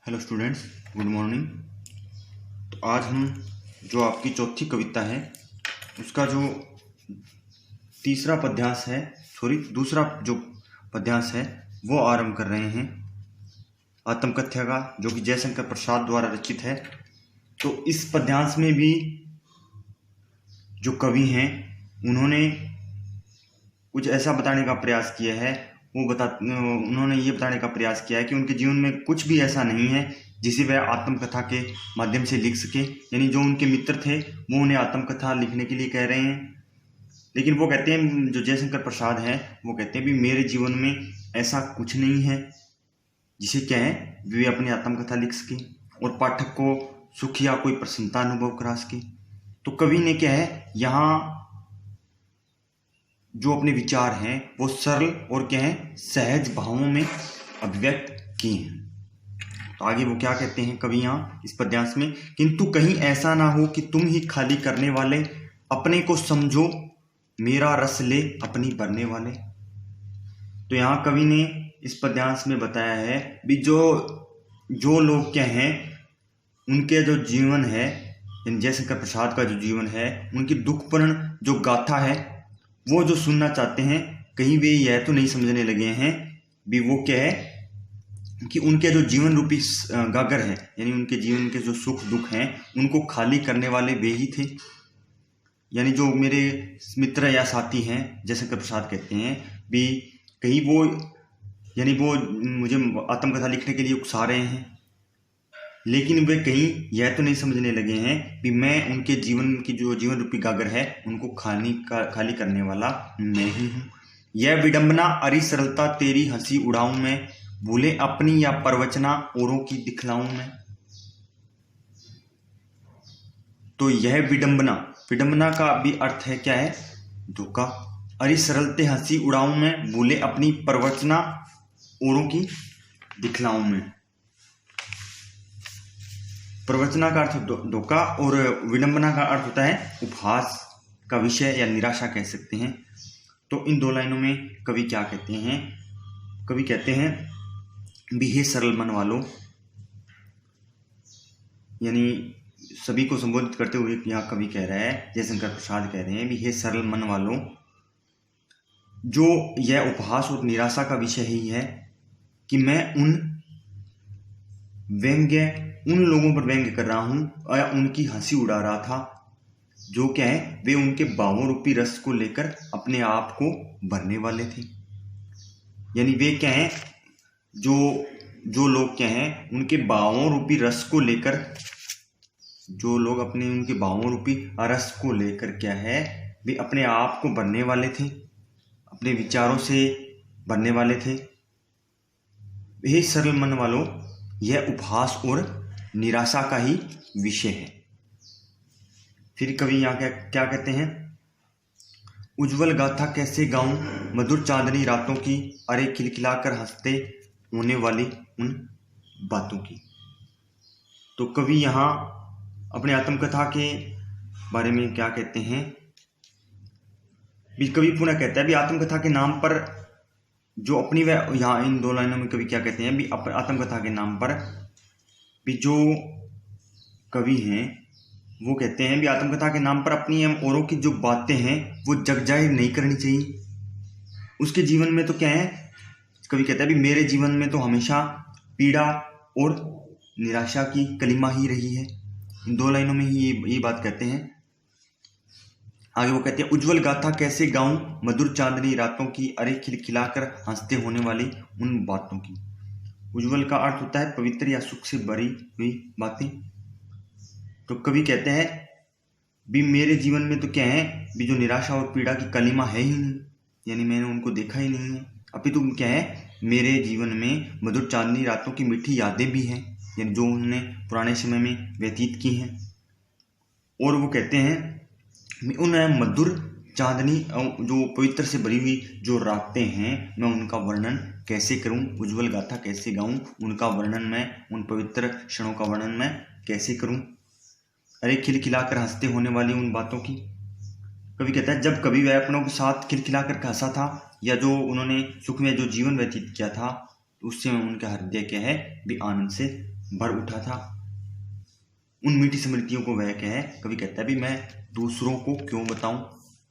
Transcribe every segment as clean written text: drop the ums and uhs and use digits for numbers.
Hello students, good morning. तो आज हम जो आपकी चौथी कविता है उसका जो दूसरा जो पद्यांश है वो आरंभ कर रहे हैं आत्मकथ्या का, जो कि जयशंकर प्रसाद द्वारा रचित है। तो इस पद्यांश में भी जो कवि हैं उन्होंने कुछ ऐसा बताने का प्रयास किया है, उन्होंने ये बताने का प्रयास किया है कि उनके जीवन में कुछ भी ऐसा नहीं है जिसे वह आत्मकथा के माध्यम से लिख सके। यानी जो उनके मित्र थे वो उन्हें आत्मकथा लिखने के लिए कह रहे हैं, लेकिन वो कहते हैं, जो जयशंकर प्रसाद हैं वो कहते हैं भी मेरे जीवन में ऐसा कुछ नहीं है जिसे क्या है वे अपनी आत्मकथा लिख सके और पाठक को सुख या कोई प्रसन्नता अनुभव करा सके। तो कवि ने क्या है यहाँ जो अपने विचार हैं वो सरल और क्या है सहज भावों में अभिव्यक्त किए हैं। तो आगे वो क्या कहते हैं कवि यहाँ इस पद्यांश में, किंतु कहीं ऐसा ना हो कि तुम ही खाली करने वाले, अपने को समझो मेरा रस ले अपनी भरने वाले। तो यहाँ कवि ने इस पद्यांश में बताया है भी जो लोग क्या हैं उनके जो जीवन है, जयशंकर प्रसाद का जो जीवन है, उनकी दुखपूर्ण जो गाथा है वो जो सुनना चाहते हैं, कहीं वे यह तो नहीं समझने लगे हैं भी वो क्या है कि उनके जो जीवन रूपी गागर है, यानी उनके जीवन के जो सुख दुख हैं उनको खाली करने वाले वे ही थे। यानी जो मेरे मित्र या साथी हैं, जयशंकर प्रसाद कहते हैं भी कहीं वो मुझे आत्मकथा लिखने के लिए उकसा रहे हैं, लेकिन वे कहीं यह तो नहीं समझने लगे हैं कि मैं उनके जीवन की जो जीवन रूपी गागर है उनको खाली करने वाला मैं ही हूँ। यह विडंबना अरी सरलता तेरी हंसी उड़ाऊं मैं, भूले अपनी या परवचना औरों की दिखलाऊं मैं। तो यह विडंबना का भी अर्थ है क्या है धोखा। अरी सरलते हंसी उड़ाऊं मैं, भूले अपनी परवचना औरों की दिखलाऊं मैं। प्रवचना का अर्थ धोखा और विडंबना का अर्थ होता है उपहास का विषय या निराशा कह सकते हैं। तो इन दो लाइनों में कवि क्या कहते हैं, कवि कहते हैं भी हे सरल मन वालों, यानी सभी को संबोधित करते हुए यहाँ कवि कह रहा है, जयशंकर प्रसाद कह रहे हैं भी हे सरल मन वालों, जो यह उपहास और निराशा का विषय ही है कि मैं उन लोगों पर व्यंग्य कर रहा हूं या उनकी हंसी उड़ा रहा था जो क्या है वे उनके भावों रूपी रस को लेकर अपने आप को भरने वाले थे। यानी वे क्या है जो लोग क्या हैं उनके भावों रूपी रस को लेकर, जो लोग उनके भावों रूपी रस को लेकर क्या है वे अपने आप को भरने वाले थे, अपने विचारों से भरने वाले थे। हे सरल मन वालों, यह उपहास और निराशा का ही विषय है। फिर कवि यहाँ क्या कहते हैं, उज्जवल गाथा कैसे गाऊं मधुर चांदनी रातों की, अरे खिलखिलाकर हंसते होने वाली उन बातों की। तो कवि यहाँ अपने आत्मकथा के बारे में क्या कहते हैं, कवि पुनः कहता है भी आत्मकथा के नाम पर जो अपनी यहाँ इन दो लाइनों में कवि क्या कहते हैं भी आत्मकथा के नाम पर भी जो कवि हैं वो कहते हैं भी आत्मकथा के नाम पर अपनी एवं औरों की जो बातें हैं वो जग जाहिर नहीं करनी चाहिए। उसके जीवन में तो क्या है, कवि कहता है भी मेरे जीवन में तो हमेशा पीड़ा और निराशा की कलिमा ही रही है। इन दो लाइनों में ही ये बात कहते हैं। आगे वो कहते हैं उज्जवल गाथा कैसे गाऊं मधुर चांदनी रातों की, अरे खिलखिलाकर हंसते होने वाली उन बातों की। उज्जवल का अर्थ होता है पवित्र या सुख से भरी हुई बातें। तो कवि कहते हैं भी मेरे जीवन में तो क्या है भी जो निराशा और पीड़ा की कलिमा है ही नहीं, यानी मैंने उनको देखा ही नहीं है। अपितु क्या है मेरे जीवन में मधुर चांदनी रातों की मीठी यादें भी हैं, यानी जो उन्होंने पुराने समय में व्यतीत की हैं। और वो कहते हैं उन मधुर चांदनी जो पवित्र से भरी हुई जो रातें हैं मैं उनका वर्णन कैसे करूं, उज्जवल गाथा कैसे गाऊं, उनका वर्णन मैं, उन पवित्र क्षणों का वर्णन मैं कैसे करूं, अरे खिलखिलाकर हंसते होने वाली उन बातों की। कवि कहता है जब कभी वह अपनों के साथ खिलखिलाकर हंसा था या जो उन्होंने सुख में जो जीवन व्यतीत किया था उससे उनका हृदय क्या है भी आनंद से भर उठा था। उन मीठी स्मृतियों को वह कवि कहता है भी मैं दूसरों को क्यों बताऊं,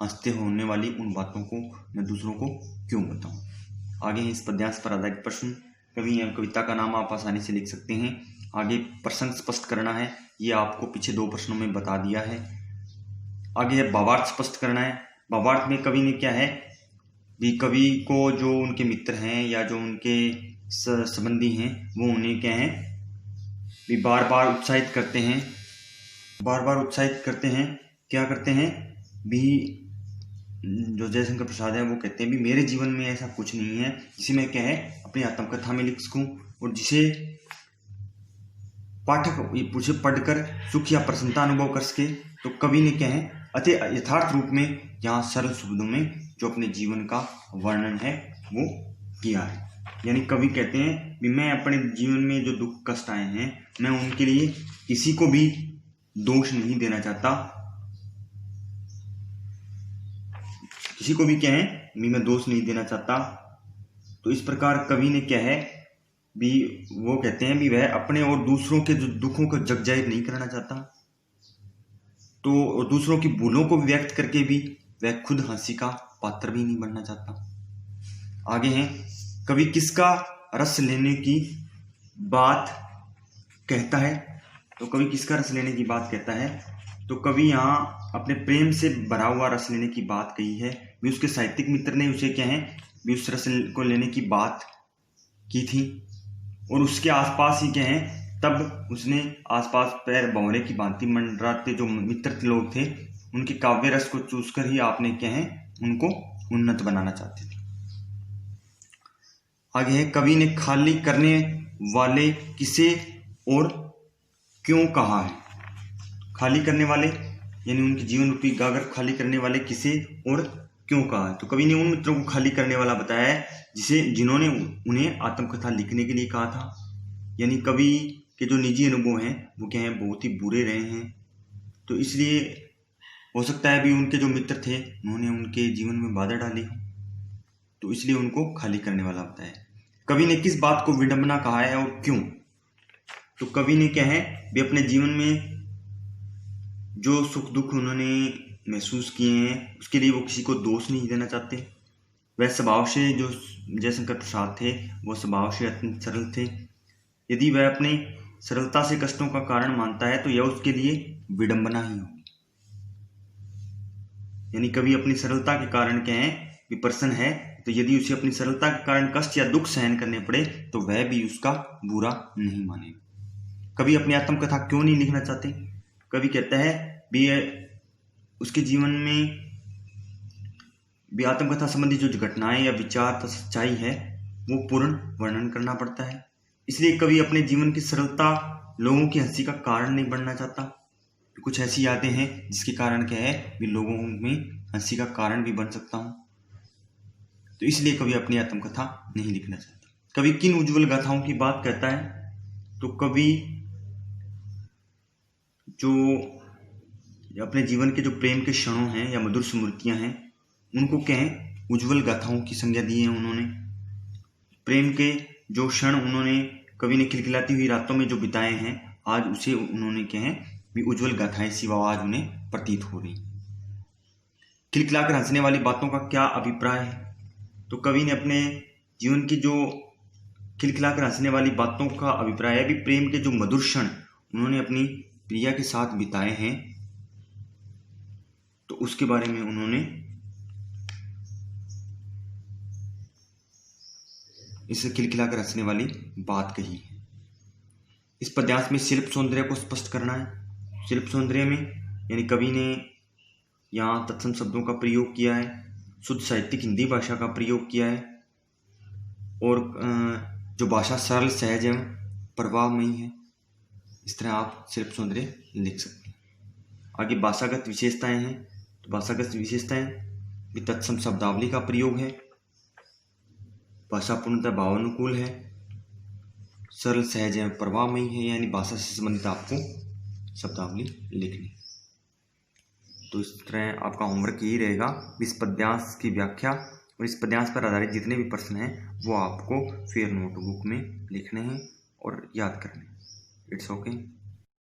हंसते होने वाली उन बातों को मैं दूसरों को क्यों बताऊं। आगे है इस पद्यांश पर आधारित प्रश्न। कवि या कविता का नाम आप आसानी से लिख सकते हैं। आगे प्रसंग स्पष्ट करना है, ये आपको पीछे 2 प्रश्नों में बता दिया है। आगे है भावार्थ स्पष्ट करना है। भावार्थ में कवि ने क्या है भी कवि को जो उनके मित्र हैं या जो उनके संबंधी हैं वो उन्हें क्या है भी बार बार उत्साहित करते हैं, क्या करते हैं भी जो जयशंकर प्रसाद है वो कहते हैं भी मेरे जीवन में ऐसा कुछ नहीं है जिसे मैं क्या है अपनी आत्मकथा में लिख सकूं और जिसे पाठक उसे पढ़कर सुख या प्रसन्नता अनुभव कर सके। तो कवि ने क्या है अति यथार्थ रूप में यहाँ सरल शब्दों में जो अपने जीवन का वर्णन है वो किया है। यानी कवि कहते हैं कि मैं अपने जीवन में जो दुख कष्ट आए हैं मैं उनके लिए किसी को भी दोष नहीं देना चाहता, किसी को भी क्या है भी मैं दोष नहीं देना चाहता। तो इस प्रकार कवि ने क्या है भी वो कहते हैं भी वह अपने और दूसरों के जो दुखों को जग जाहिर नहीं करना चाहता, तो दूसरों की भूलों को व्यक्त करके भी वह खुद हंसी का पात्र भी नहीं बनना चाहता। आगे हैं कवि किसका रस लेने की बात कहता है। तो कवि किसका रस लेने की बात कहता है, तो कवि यहाँ अपने प्रेम से भरा हुआ रस लेने की बात कही है। भी उसके साहित्यिक मित्र ने उसे क्या है भी उस रस को लेने की बात की थी और उसके आसपास ही क्या है तब उसने आसपास पैर भंवरे की भांति मंडराते जो मित्र लोग थे उनके काव्य रस को चूसकर ही आपने क्या है उनको उन्नत बनाना चाहते थे। आगे है कवि ने खाली करने वाले किसे और क्यों कहा है। खाली करने वाले यानी उनके जीवन रूपी गागर खाली करने वाले किसे और क्यों कहा है। तो कवि ने उन मित्रों को खाली करने वाला बताया है जिन्होंने उन्हें आत्मकथा लिखने के लिए कहा था। यानी कवि के जो निजी अनुभव हैं वो क्या है बहुत ही बुरे रहे हैं, तो इसलिए हो सकता है भी उनके जो मित्र थे उन्होंने उनके जीवन में बाधा डाली हो, तो इसलिए उनको खाली करने वाला बताया। कवि ने किस बात को विडंबना कहा है और क्यों। तो कवि ने क्या है भी अपने जीवन में जो सुख दुख उन्होंने महसूस किए हैं उसके लिए वो किसी को दोष नहीं देना चाहते। वह स्वभाव से जो जयशंकर प्रसाद थे वो स्वभाव से अत्यंत सरल थे। यदि वह अपने सरलता से कष्टों का कारण मानता है तो यह उसके लिए विडंबना ही होगी। यानी कवि अपनी सरलता के कारण क्या है भी प्रसन्न है, तो यदि उसे अपनी सरलता के कारण कष्ट या दुख सहन करने पड़े तो वह भी उसका बुरा नहीं मानेगा। कवि अपनी आत्मकथा क्यों नहीं लिखना चाहते। कवि कहता है भी उसके जीवन में भी आत्मकथा संबंधी जो घटनाएं या विचार तथा सच्चाई है वो पूर्ण वर्णन करना पड़ता है। इसलिए कवि अपने जीवन की सरलता लोगों की हंसी का कारण नहीं बनना चाहता। कुछ ऐसी यादें हैं जिसके कारण क्या है भी लोगों में हंसी का कारण भी बन सकता हूं, तो इसलिए कवि अपनी आत्मकथा नहीं लिखना चाहता। कवि किन उज्जवल गाथाओं की बात कहता है। तो कवि जो अपने जीवन के जो प्रेम के क्षणों हैं या मधुर स्मृतियां हैं उनको क्या है उज्जवल गाथाओं की संज्ञा दी है उन्होंने। प्रेम के जो क्षण उन्होंने कवि ने खिलखिलाती हुई रातों में जो बिताए हैं आज उसे उन्होंने क्या है भी उज्जवल गाथाएं सिवा आज उन्हें प्रतीत हो रही। खिलखिलाकर हंसने वाली बातों का क्या अभिप्राय है। तो कवि ने अपने जीवन की जो खिलखिलाकर हंसने वाली बातों का अभिप्राय है भी प्रेम के जो मधुर क्षण उन्होंने अपनी प्रिया के साथ बिताए हैं तो उसके बारे में उन्होंने इसे खिलखिलाकर हंसने वाली बात कही है। इस पद्यांश में शिल्प सौंदर्य को स्पष्ट करना है। शिल्प सौंदर्य में यानी कवि ने यहाँ तत्सम शब्दों का प्रयोग किया है, शुद्ध साहित्यिक हिंदी भाषा का प्रयोग किया है और जो भाषा सरल सहज एवं प्रभावमयी है, इस तरह आप शिल्प सौंदर्य लिख सकते हैं। आगे भाषागत विशेषताएं हैं। तो भाषागत विशेषताएं भी तत्सम शब्दावली का प्रयोग है, भाषा पूर्णतः भावानुकूल है, सरल सहज एवं प्रभावमयी है, यानी भाषा से संबंधित आपको शब्दावली लिखनी। तो इस तरह आपका होमवर्क यही रहेगा, इस पद्यांश की व्याख्या और इस पद्यांश पर आधारित जितने भी प्रश्न हैं वो आपको फेयर नोटबुक में लिखने हैं और याद करने हैं। It's okay.